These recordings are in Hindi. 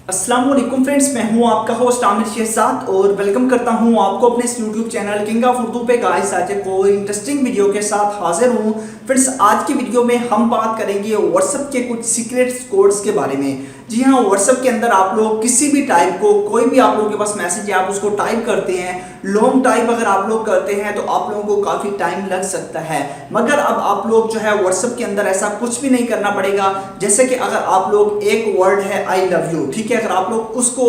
अस्सलाम वालेकुम फ्रेंड्स, मैं हूं आपका होस्ट आमिर शहजाद और वेलकम करता हूं आपको अपने इस YouTube channel king of Urdu पे। गाइस आज एक कोई इंटरेस्टिंग वीडियो के साथ हाजिर हूं। फ्रेंड्स आज की वीडियो में हम बात करेंगे व्हाट्सएप के कुछ सीक्रेट कोड्स के बारे में। जी हाँ, व्हाट्सएप के अंदर आप लोग किसी भी टाइप को, कोई भी आप लोगों के पास मैसेज है, आप उसको टाइप करते हैं, लॉन्ग टाइप अगर आप लोग करते हैं तो आप लोगों को काफ़ी टाइम लग सकता है। मगर अब आप लोग जो है व्हाट्सएप के अंदर ऐसा कुछ भी नहीं करना पड़ेगा। जैसे कि अगर आप लोग एक वर्ड है आई लव यू, ठीक है, अगर आप लोग उसको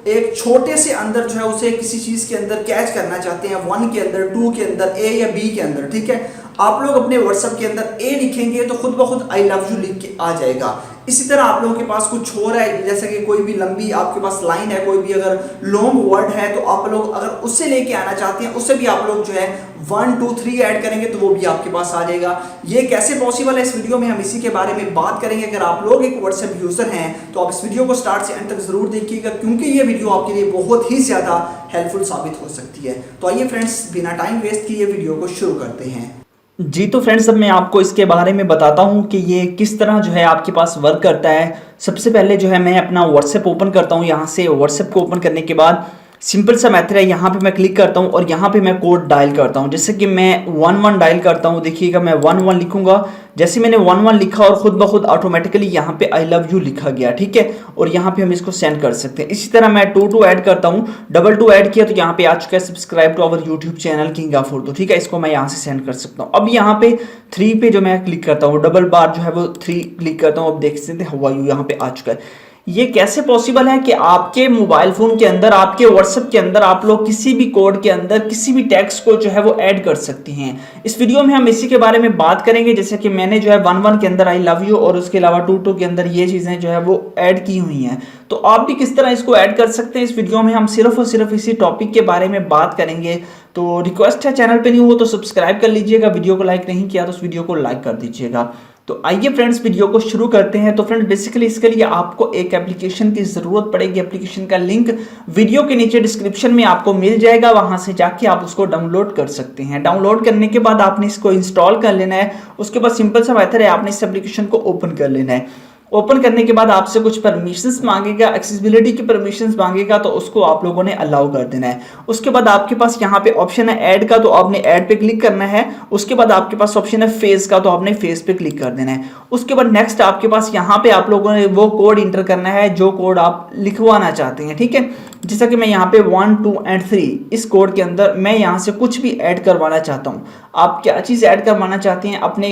एक छोटे से अंदर जो है उसे किसी चीज़ के अंदर कैच करना चाहते हैं, 1 के अंदर, 2 के अंदर, ए या बी के अंदर, ठीक है, आप लोग अपने व्हाट्सएप के अंदर ए लिखेंगे तो खुद ब खुद आई लव यू लिख के आ जाएगा। इसी तरह आप लोगों के पास कुछ हो रहा है, जैसे कि कोई भी लंबी आपके पास लाइन है, कोई भी अगर लॉन्ग वर्ड है तो आप लोग अगर उससे लेके आना चाहते हैं, उससे भी आप लोग जो है 1 2 3 ऐड करेंगे तो वो भी आपके पास आ जाएगा। ये कैसे पॉसिबल है, इस वीडियो में हम इसी के बारे में बात करेंगे। अगर आप लोग एक व्हाट्सएप यूजर हैं तो आप इस वीडियो को स्टार्ट से एंड तक जरूर देखिएगा, क्योंकि ये वीडियो आपके लिए बहुत ही ज्यादा हेल्पफुल साबित हो सकती है। तो आइए फ्रेंड्स, बिना टाइम वेस्ट किए वीडियो को शुरू करते हैं। जी तो फ्रेंड्स, अब मैं आपको इसके बारे में बताता हूँ कि ये किस तरह जो है आपके पास वर्क करता है। सबसे पहले जो है मैं अपना व्हाट्सएप ओपन करता हूँ। यहाँ से व्हाट्सएप को ओपन करने के बाद सिंपल सा मेथड है, यहाँ पे मैं क्लिक करता हूँ और यहाँ पे मैं कोड डायल करता हूँ। जैसे कि मैं 11 डायल करता हूँ, देखिएगा मैं 11 लिखूंगा। जैसे मैंने 11 लिखा और खुद ब खुद ऑटोमेटिकली यहाँ पे आई लव यू लिखा गया, ठीक है, और यहाँ पे हम इसको सेंड कर सकते हैं। इसी तरह मैं 22 ऐड करता हूँ, 22 ऐड किया तो यहाँ पे आ चुका है subscribe to our YouTube channel king of Urdu, ठीक है, इसको मैं यहाँ से सेंड कर सकता हूँ। अब यहाँ पे 3 पे जो मैं क्लिक करता हूँ, डबल बार जो है वो 3 क्लिक करता हूँ। अब देख सकते हैं हाउ आर यू यहाँ पे आ चुका है। ये कैसे पॉसिबल है कि आपके मोबाइल फोन के अंदर, आपके व्हाट्सएप के अंदर आप लोग किसी भी कोड के अंदर किसी भी टेक्स्ट को जो है वो ऐड कर सकते हैं। इस वीडियो में हम इसी के बारे में बात करेंगे। जैसे कि मैंने जो है 11 के अंदर आई लव यू और उसके अलावा 22 के अंदर ये चीजें जो है वो ऐड की हुई हैं, तो आप भी किस तरह इसको ऐड कर सकते हैं। इस वीडियो में हम सिर्फ और सिर्फ इसी टॉपिक के बारे में बात करेंगे। तो रिक्वेस्ट है, चैनल पे न्यू हो तो सब्सक्राइब कर लीजिएगा, वीडियो को लाइक नहीं किया तो उस वीडियो को लाइक कर दीजिएगा। तो आइए फ्रेंड्स वीडियो को शुरू करते हैं। तो फ्रेंड्स बेसिकली इसके लिए आपको एक एप्लीकेशन की जरूरत पड़ेगी। एप्लीकेशन का लिंक वीडियो के नीचे डिस्क्रिप्शन में आपको मिल जाएगा, वहां से जाके आप उसको डाउनलोड कर सकते हैं। डाउनलोड करने के बाद आपने इसको इंस्टॉल कर लेना है। उसके बाद सिंपल सा मेथड है, आपने इस एप्लीकेशन को ओपन कर लेना है। ओपन करने के बाद आपसे कुछ परमिशंस मांगेगा, एक्सेसिबिलिटी की परमिशंस मांगेगा, तो उसको आप लोगों ने अलाउ कर देना है। उसके बाद आपके पास यहाँ पे ऑप्शन है ऐड का, तो आपने ऐड पे क्लिक करना है। उसके बाद आपके पास ऑप्शन है फेस का, तो आपने फेस पे क्लिक कर देना है। उसके बाद नेक्स्ट आपके पास यहाँ पे आप लोगों ने वो कोड इंटर करना है जो कोड आप लिखवाना चाहते हैं, ठीक है। जैसा कि मैं यहाँ पे 1 2 एंड 3 इस कोड के अंदर मैं यहाँ से कुछ भी ऐड करवाना चाहता हूँ। आप क्या चीज़ ऐड करवाना चाहते हैं, अपने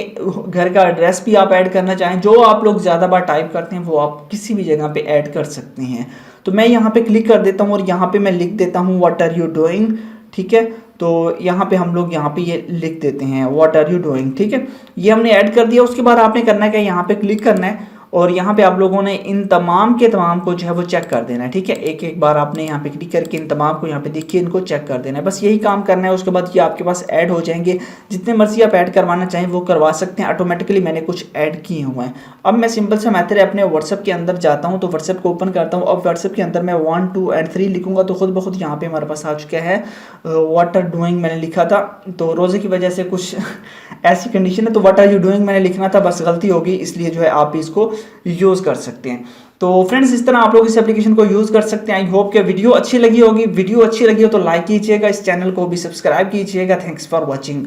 घर का एड्रेस भी आप ऐड करना चाहें, जो आप लोग ज़्यादा बार टाइप करते हैं वो आप किसी भी जगह पे ऐड कर सकते हैं। तो मैं यहाँ पे क्लिक कर देता हूँ और यहाँ पे मैं लिख देता हूँ व्हाट आर यू डूइंग, ठीक है। तो यहाँ पे हम लोग यहाँ पे ये लिख देते हैं व्हाट आर यू डूइंग, ठीक है। ये हमने ऐड कर दिया। उसके बाद आपने करना है क्या, यहाँ पे क्लिक करना है और यहाँ पे आप लोगों ने इन तमाम के तमाम को जो है वो चेक कर देना है, ठीक है। एक एक बार आपने यहाँ पे क्लिक करके इन तमाम को यहाँ पे देखिए इनको चेक कर देना है, बस यही काम करना है। उसके बाद ये आपके पास ऐड हो जाएंगे। जितने मर्जी आप ऐड करवाना चाहें वो करवा सकते हैं। ऑटोमेटिकली मैंने कुछ ऐड किए हुए हैं। अब मैं सिंपल सा मेथड है, अपने व्हाट्सएप के अंदर जाता हूँ, तो व्हाट्सएप को ओपन करता हूँ। अब व्हाट्सएप के अंदर मैं 1 2 एंड 3 लिखूंगा तो खुद ब खुद यहाँ पे हमारे पास आ चुका है व्हाट आर डूइंग मैंने लिखा था। तो रोजे की वजह से कुछ ऐसी कंडीशन है, तो व्हाट आर यू डूइंग मैंने लिखना था, बस गलती होगी, इसलिए जो है आप इसको यूज़ कर सकते हैं। तो फ्रेंड्स इस तरह आप लोग इस एप्लीकेशन को यूज़ कर सकते हैं। आई होप कि वीडियो अच्छी लगी होगी। वीडियो अच्छी लगी हो तो लाइक कीजिएगा, इस चैनल को भी सब्सक्राइब कीजिएगा। Thanks for watching.